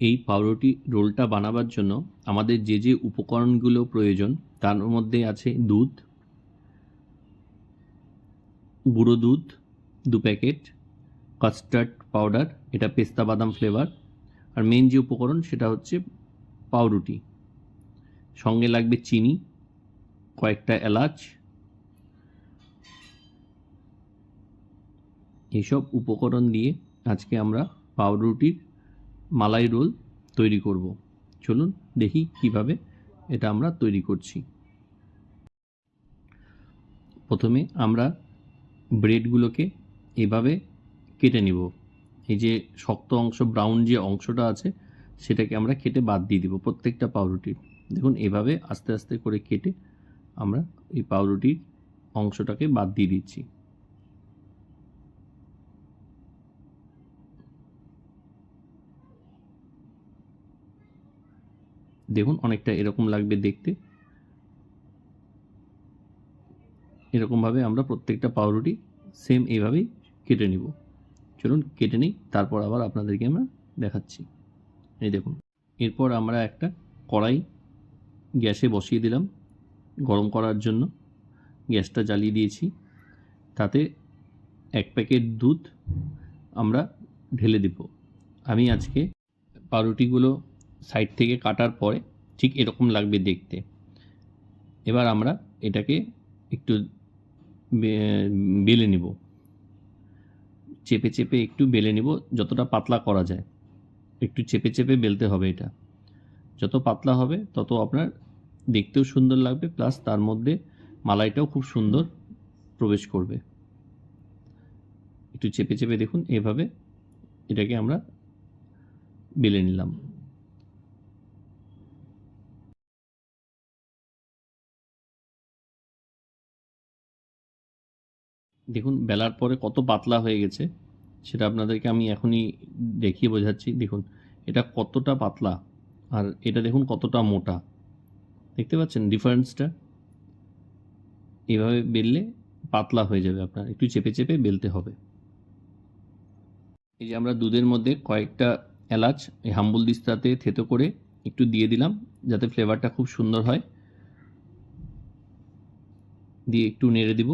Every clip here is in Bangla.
এই পাউরুটি রোলটা বানাবার জন্য আমাদের যে যে উপকরণগুলো প্রয়োজন তার মধ্যে আছে দুধ, গুঁড়ো দুধ 2 প্যাকেট, কাস্টার্ড পাউডার, এটা পেস্তা বাদাম ফ্লেভার, আর মেন যে উপকরণ সেটা হচ্ছে পাউরুটি। সঙ্গে লাগবে চিনি, কয়েকটা এলাচ। এইসব উপকরণ দিয়ে আজকে আমরা পাউরুটির মালাই রোল তৈরি করব। চলুন দেখি কিভাবে এটা আমরা তৈরি করছি। প্রথমে আমরা ব্রেডগুলোকে এভাবে কেটে নিব। এই যে শক্ত অংশ, ব্রাউন যে অংশটা আছে সেটাকে আমরা কেটে বাদ দিয়ে দিব প্রত্যেকটা পাউরুটির। দেখুন এভাবে আস্তে আস্তে করে কেটে আমরা এই পাউরুটির অংশটাকে বাদ দিয়ে দিচ্ছি। দেখুন অনেকটা এরকম লাগবে দেখতে। এরকমভাবে আমরা প্রত্যেকটা পাউরুটি সেম এইভাবেই কেটে নিব। চলুন কেটে নিই, তারপর আবার আপনাদেরকে আমরা দেখাচ্ছি। এই দেখুন, এরপর আমরা একটা কড়াই গ্যাসে বসিয়ে দিলাম গরম করার জন্য। গ্যাসটা জ্বালিয়ে দিয়েছি। তাতে 1 প্যাকেট দুধ আমরা ঢেলে দেব। আমি আজকে পাউরুটিগুলো সাইড থেকে কাটার পরে ঠিক এরকম লাগবে দেখতে। এবার আমরা এটাকে একটু বেলে নিব, চেপে চেপে একটু বেলে নিব, যতটা পাতলা করা যায়। একটু চেপে চেপে বেলতে হবে। এটা যত পাতলা হবে তত আপনার দেখতেও সুন্দর লাগবে, প্লাস তার মধ্যে মালাইটাও খুব সুন্দর প্রবেশ করবে। একটু চেপে চেপে দেখুন এভাবে এটাকে আমরা বেলে নিলাম। দেখুন বেলার পরে কত পাতলা হয়ে গেছে সেটা আপনাদেরকে আমি এখনই দেখিয়ে বোঝাচ্ছি। দেখুন এটা কতটা পাতলা, আর এটা দেখুন কতটা মোটা। দেখতে পাচ্ছেন ডিফারেন্সটা? এভাবে বেললে পাতলা হয়ে যাবে, আপনার একটু চেপে চেপে বেলতে হবে। এই যে আমরা দুধের মধ্যে কয়েকটা এলাচ এই হাম্বুল দিস্তাতে থেতো করে একটু দিয়ে দিলাম, যাতে ফ্লেভারটা খুব সুন্দর হয়। দিয়ে একটু নেড়ে দেব,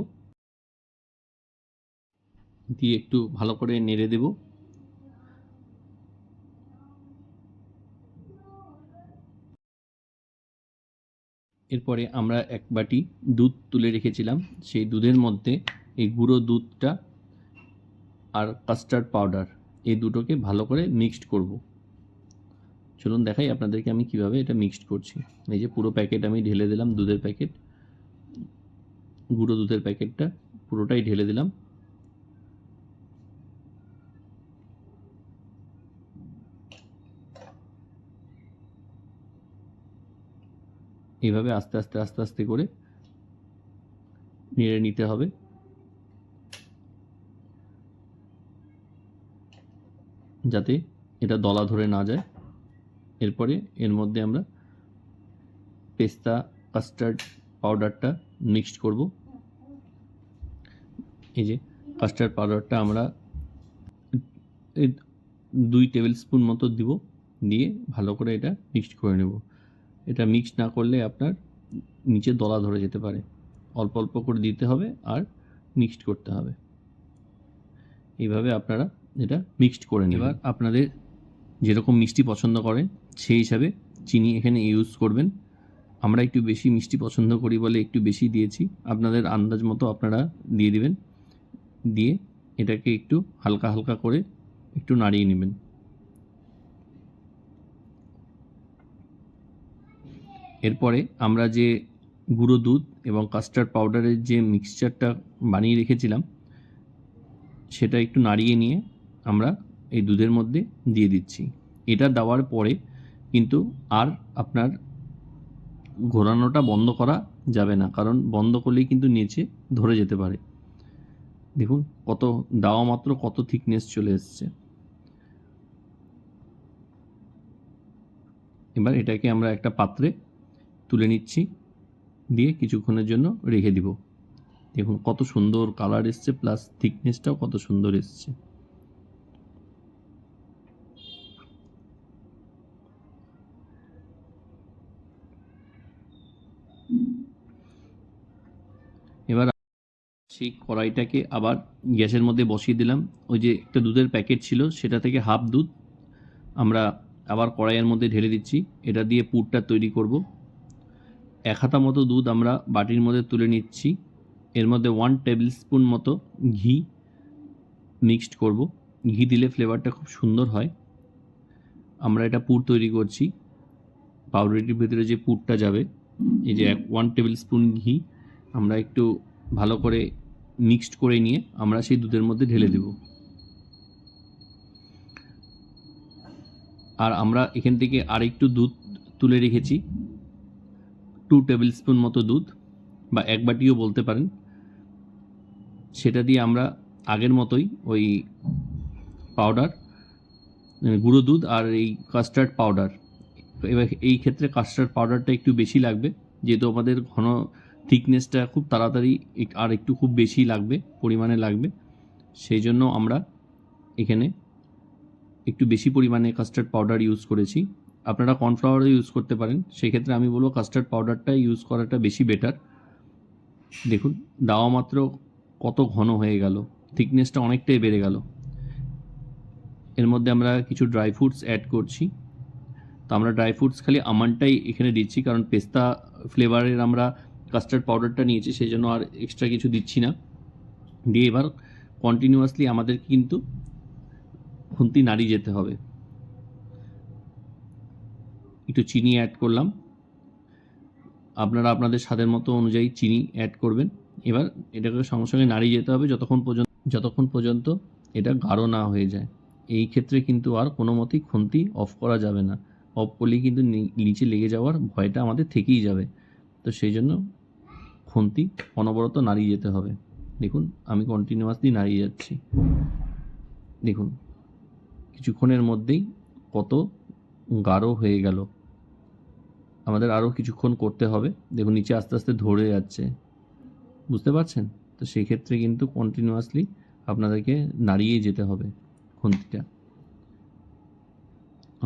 দিয়ে একটু ভালো করে নেড়ে দেব। এরপরে আমরা 1 বাটি দুধ তুলে রেখেছিলাম, সেই দুধের মধ্যে এই গুঁড়ো দুধটা আর কাস্টার্ড পাউডার এই দুটোকে ভালো করে মিক্সড করব। চলুন দেখাই আপনাদেরকে আমি কিভাবে এটা মিক্সড করছি। এই যে পুরো প্যাকেট আমি ঢেলে দিলাম, দুধের প্যাকেট, গুঁড়ো দুধের প্যাকেটটা পুরোটাই ঢেলে দিলাম। এইভাবে আস্তে আস্তে আস্তে আস্তে করে নেড়ে নিতে হবে, যাতে এটা দলা ধরে না যায়। এরপরে এর মধ্যে আমরা পেস্তা কাস্টার্ড পাউডারটা মিক্সড করব। এই যে কাস্টার্ড পাউডারটা আমরা 2 টেবিল স্পুন মতো দিব, দিয়ে ভালো করে এটা মিক্সড করে নেব। এটা মিক্স না করলে আপনার নিচে দলা ধরে যেতে পারে। অল্প অল্প করে দিতে হবে আর মিক্সড করতে হবে। এইভাবে আপনারা এটা মিক্সড করে নেবেন। এবার আপনাদের যেরকম মিষ্টি পছন্দ করেন সেই হিসাবে চিনি এখানে ইউজ করবেন। আমরা একটু বেশি মিষ্টি পছন্দ করি বলে একটু বেশি দিয়েছি, আপনাদের আন্দাজ মতো আপনারা দিয়ে দিবেন। দিয়ে এটাকে একটু হালকা হালকা করে একটু নাড়িয়ে নেবেন। এরপরে আমরা যে গুঁড়ো দুধ এবং কাস্টার্ড পাউডারের যে মিক্সচারটা বানিয়ে রেখেছিলাম সেটা একটু নাড়িয়ে নিয়ে আমরা এই দুধের মধ্যে দিয়ে দিচ্ছি। এটা দেওয়ার পরে কিন্তু আর আপনার ঘোরানোটা বন্ধ করা যাবে না, কারণ বন্ধ করলেই কিন্তু নিচে ধরে যেতে পারে। দেখুন কত দেওয়া মাত্র কত থিকনেস চলে এসছে। এবার এটাকে আমরা একটা পাত্রে তুলে নিচ্ছি, দিয়ে কিছুক্ষণের জন্য রেখে দিব। দেখুন কত সুন্দর কালার এসছে, প্লাস থিকনেসটাও কত সুন্দর এসছে। সেই কড়াইটাকে আবার গ্যাসের মধ্যে বসিয়ে দিলাম। ওই যে একটা দুধের প্যাকেট ছিল সেটা থেকে হাফ দুধ আমরা আবার কড়াইয়ের মধ্যে ঢেলে দিচ্ছি। এটা দিয়ে পুরটা তৈরি করব। 1 হাতা মতো দুধ আমরা বাটির মধ্যে তুলে নিচ্ছি। এর মধ্যে 1 টেবিল স্পুন মতো ঘি মিক্সড করব। ঘি দিলে ফ্লেভারটা খুব সুন্দর হয়। আমরা এটা পুর তৈরি করছি। পাউরুটির ভিতরে যে পুরটা যাবে, এই যে 1 টেবিল স্পুন ঘি আমরা একটু ভালো করে মিক্সড করে নিয়ে আমরা সেই দুধের মধ্যে ঢেলে দেব। আর আমরা এখান থেকে আরেকটু দুধ তুলে রেখেছি, 2 টেবিল স্পুন মতো দুধ বা 1 বাটিও বলতে পারেন। সেটা দিয়ে আমরা আগের মতোই ওই পাউডার, গুঁড়ো দুধ আর এই কাস্টার্ড পাউডার, এবার এই ক্ষেত্রে কাস্টার্ড পাউডারটা একটু বেশি লাগবে, যেহেতু আমাদের ঘন থিকনেসটা খুব তাড়াতাড়ি আর একটু খুব বেশি লাগবে, পরিমাণে লাগবে। সেই জন্য আমরা এখানে একটু বেশি পরিমাণে কাস্টার্ড পাউডার ইউজ করেছি। আপনারা কর্নফ্লাওয়ারও ইউজ করতে পারেন, সেক্ষেত্রে আমি বলবো কাস্টার্ড পাউডারটা ইউজ করাটা বেশি বেটার। দেখুন দেওয়া মাত্র কত ঘন হয়ে গেল, থিকনেসটা অনেকটাই বেড়ে গেল। এর মধ্যে আমরা কিছু ড্রাই ফ্রুটস অ্যাড করছি। তো আমরা ড্রাই ফ্রুটস খালি আমন্ডটাই এখানে দিচ্ছি, কারণ পেস্তা ফ্লেভারের আমরা কাস্টার্ড পাউডারটা নিয়েছি, সেই জন্য আর এক্সট্রা কিছু দিচ্ছি না। দিয়ে এবার কন্টিনিউয়াসলি আমাদের কিন্তু খুন্তি নাড়িয়ে যেতে হবে। একটু চিনি অ্যাড করলাম, আপনারা আপনাদের স্বাদের মতো অনুযায়ী চিনি অ্যাড করবেন। এবার এটাকে সঙ্গে সঙ্গে নাড়িয়ে যেতে হবে যতক্ষণ পর্যন্ত এটা গাঢ় না হয়ে যায়। এই ক্ষেত্রে কিন্তু আর কোনো মতেই খুন্তি অফ করা যাবে না। অফ করলেই কিন্তু নিচে লেগে যাওয়ার ভয়টা আমাদের থেকেই যাবে। তো সেই জন্য খুন্তি অনবরত নাড়িয়ে যেতে হবে। দেখুন আমি কন্টিনিউয়াসলি নাড়িয়ে যাচ্ছি। দেখুন কিছুক্ষণের মধ্যেই কত গাঢ় হয়ে গেল। আমাদের আরও কিছুক্ষণ করতে হবে। দেখুন নিচে আস্তে আস্তে ধরে যাচ্ছে, বুঝতে পারছেন? তো সেই ক্ষেত্রে কিন্তু কন্টিনিউয়াসলি আপনাদেরকে নাড়িয়েই যেতে হবে খুন্তিটা।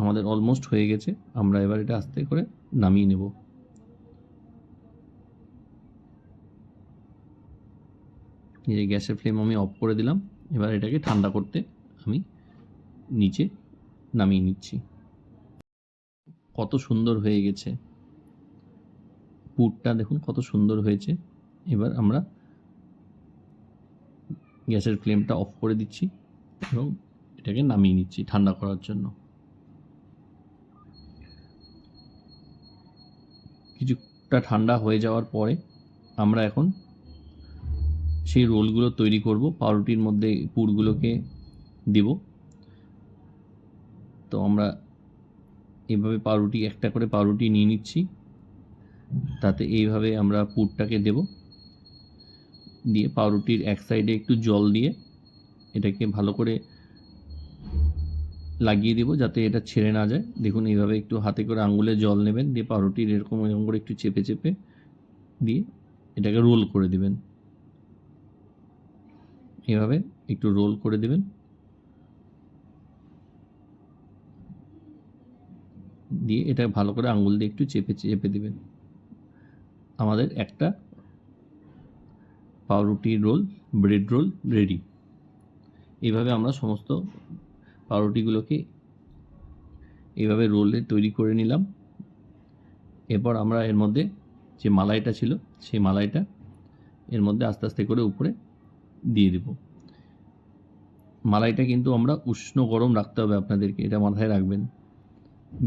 আমাদের অলমোস্ট হয়ে গেছে, আমরা এবার এটা আস্তে করে নামিয়ে নেব। এই যে গ্যাসের ফ্লেম আমি অফ করে দিলাম। এবার এটাকে ঠান্ডা করতে আমি নিচে নামিয়ে নিচ্ছি। কত সুন্দর হয়ে গেছে পুরটা, দেখুন কত সুন্দর হয়েছে। এবার আমরা গ্যাসের ফ্লেমটা অফ করে দিচ্ছি এবং এটাকে নামিয়ে নিচ্ছি ঠান্ডা করার জন্য। কিছুটা ঠান্ডা হয়ে যাওয়ার পরে আমরা এখন সেই রোলগুলো তৈরি করব। পাউরুটির মধ্যে পুরগুলোকে দেব। তো আমরা এইভাবে পাউরুটি একটা করে পাউরুটি নিয়ে নিচ্ছি, তাতে এইভাবে আমরা পুরটাকে দেব। দিয়ে পাউরুটির এক সাইডে একটু জল দিয়ে এটাকে ভালো করে লাগিয়ে দেব, যাতে এটা ছেড়ে না যায়। দেখুন এইভাবে একটু হাতে করে আঙুলে জল নেবেন, দিয়ে পাউরুটির এরকম করে একটু চেপে চেপে দিয়ে এটাকে রোল করে দেবেন। এভাবে একটু রোল করে দেবেন, দিয়ে এটা ভালো করে আঙুল দিয়ে একটু চেপে চেপে দেবেন। আমাদের একটা পাউরুটির রোল, ব্রেড রোল রেডি। এইভাবে আমরা সমস্ত পাউরুটিগুলোকে এইভাবে রোলে তৈরি করে নিলাম। এরপর আমরা এর মধ্যে যে মালাইটা ছিল সেই মালাইটা এর মধ্যে আস্তে আস্তে করে উপরে দিয়ে দেব। মালাইটা কিন্তু আমরা উষ্ণ গরম রাখতে হবে আপনাদেরকে, এটা মাথায় রাখবেন।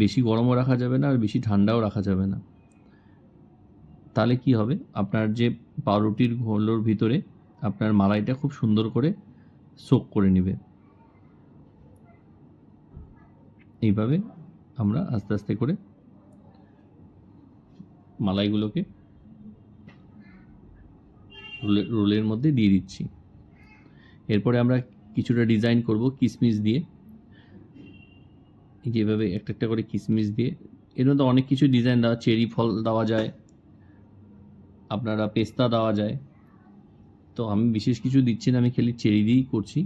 বেশি গরমও রাখা যাবে না আর বেশি ঠান্ডাও রাখা যাবে না। তাহলে কি হবে, আপনার যে পাউরুটির ঘোলের ভিতরে আপনার মালাইটা খুব সুন্দর করে সোক করে নেবে। এইভাবে আমরা আস্তে আস্তে করে মালাইগুলোকে রোলের মধ্যে দিয়ে দিচ্ছি। এরপরে আমরা কিছুটা ডিজাইন করব কিশমিশ দিয়ে। যেভাবে একটা একটা করে কিশমিশ দিয়ে, এর মধ্যে অনেক কিছু ডিজাইন দেওয়া, চেরি ফল দেওয়া যায়, আপনারা পেস্তা দেওয়া যায়। তো আমি বিশেষ কিছু দিচ্ছি না, আমি খালি চেরি দিয়েই করছি।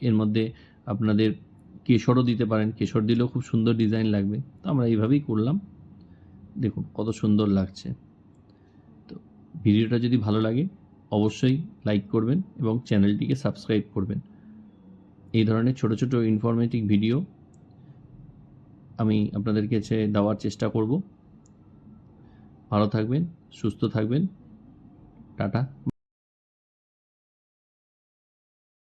এর মধ্যে আপনাদের কেশরও দিতে পারেন, কেশর দিলেও খুব সুন্দর ডিজাইন লাগবে। তো আমরা এইভাবেই করলাম। দেখুন কত সুন্দর লাগছে। তো ভিডিওটা যদি ভালো লাগে অবশ্যই লাইক করবেন এবং চ্যানেলটিকে সাবস্ক্রাইব করবেন। এই ধরনের ছোট ছোট ইনফরমেটিভ ভিডিও আমি আপনাদের কাছে দেওয়ার চেষ্টা করব। ভালো থাকবেন, সুস্থ থাকবেন। টাটা।